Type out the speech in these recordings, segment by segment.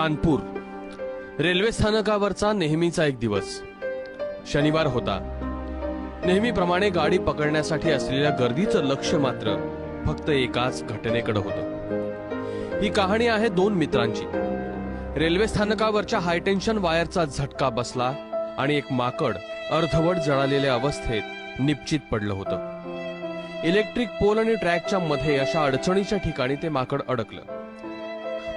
Kanpur railway स्थानकावरचा नेहमीचा एक दिवस शनिवार होता। नेहमीप्रमाणे गाडी पकडण्यासाठी असलेल्या गर्दीचं लक्ष मात्र फक्त एकाच घटनेकडे होतं। ही कहाणी आहे दोन मित्रांची। रेल्वे स्थानकावरच्या हायटेन्शन वायरचा झटका बसला आणि एक माकड अर्धवट जळालेल्या अवस्थेत निपचित पडलं होतं। इलेक्ट्रिक पोल आणि ट्रॅकच्या मध्ये अशा अडचणीच्या ठिकाणी ते माकड अडकलं।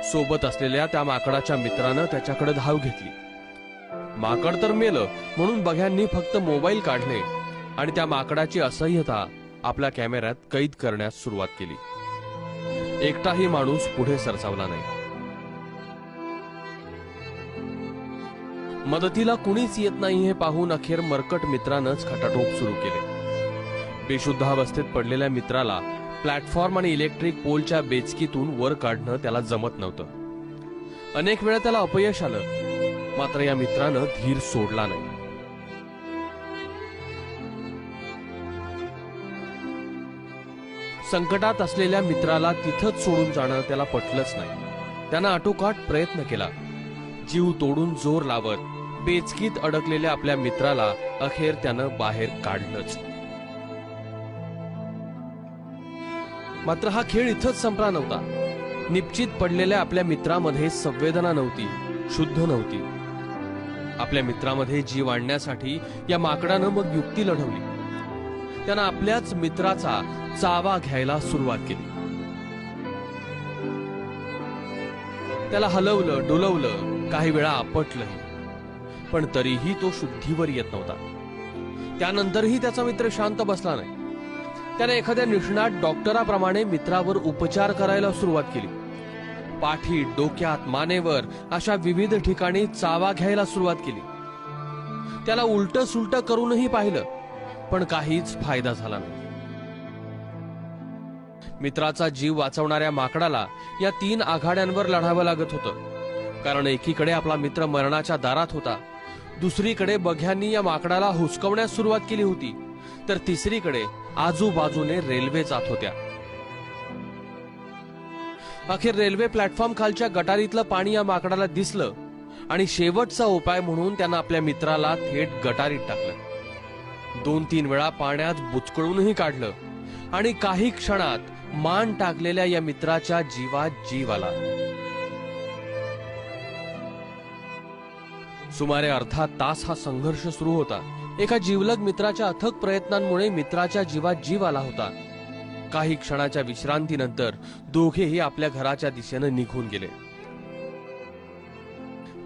सोबत असलेल्या त्या माकडाच्या मित्रानं त्याच्याकडे धाव घेतली। माकड तर मेलं म्हणून बघ्यांनी फक्त मोबाईल काढले आणि त्या माकडाची असह्यता आपल्या कॅमेऱ्यात कैद करण्यास सुरुवात केली। एकटाही माणूस पुढे सरसावला नाही। मदतीला कुणीच येत नाही हे पाहून अखेर मरकट मित्रानंच खटाटोप सुरू केले। बेशुद्धावस्थेत पडलेल्या मित्राला प्लॅटफॉर्म आणि इलेक्ट्रिक पोलच्या बेचकीतून वर काढणं त्याला जमत नव्हतं। अनेक वेळा त्याला अपयश आलं, मात्र या मित्रानं धीर सोडला नाही। संकटात असलेल्या मित्राला तिथंच सोडून जाणं त्याला पटलंच नाही। त्यानं आटोकाट प्रयत्न केला। जीव तोडून जोर लावत बेचकीत अडकलेल्या आपल्या मित्राला अखेर त्यानं बाहेर काढलंच। मात्र हा खेळ इथंच संपला नव्हता। निपचित पडलेल्या आपल्या मित्रामध्ये संवेदना नव्हती, शुद्ध नव्हती। आपल्या मित्रामध्ये जीव आणण्यासाठी या माकडानं मग युक्ती लढवली। त्यानं आपल्याच मित्राचा चावा घ्यायला सुरुवात केली। त्याला हलवलं, डोलवलं, काही वेळा आपटलंही, पण तरीही तो शुद्धीवर येत नव्हता। त्यानंतरही त्याचा मित्र शांत बसला नाही। त्याने एखाद्या निष्णात डॉक्टराप्रमाणे मित्रावर उपचार करायला सुरुवात केली। पाठीत, डोक्यात, मानेवर अशा विविध ठिकाणी चावा घ्यायला सुरुवात केली। त्याला उलट सुलट करूनही पाहिलं, पण काहीच फायदा झाला नाही। मित्राचा जीव वाचवणाऱ्या माकडाला या 3 आघाड्यांवर लढावं लागत होतं। कारण एकीकडे आपला मित्र मरणाच्या दारात होता, दुसरीकडे बघ्यांनी या माकडाला हुसकवण्यास सुरुवात केली होती, तर तिसरीकडे आजूबाजूने रेल्वे जात होत्या। अखेर रेल्वे प्लॅटफॉर्म खालच्या गटारीतलं पाणी या माकडाला दिसलं आणि शेवटचा उपाय म्हणून त्यानं आपल्या मित्राला थेट गटारीत टाकलं। 2-3 वेळा पाण्यात बुचकळूनही काढलं आणि काही क्षणात मान टाकलेल्या या मित्राच्या जीवात जीव आला। सुमारे अर्धा तास हा संघर्ष सुरू होता। एका जीवलग मित्राच्या अथक प्रयत्नांमुळे मित्राच्या जीवात जीव आला होता। काही क्षणाच्या विश्रांतीनंतर दोघेही आपल्या घराच्या दिशेने निघून गेले।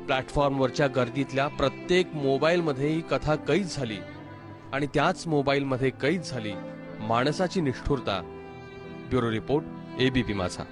प्लॅटफॉर्मवरच्या गर्दीतल्या प्रत्येक मोबाईलमध्ये ही कथा कैद झाली आणि त्याच मोबाईलमध्ये कैद झाली माणसाची निष्ठुरता। ब्युरो रिपोर्ट, ABP माझा।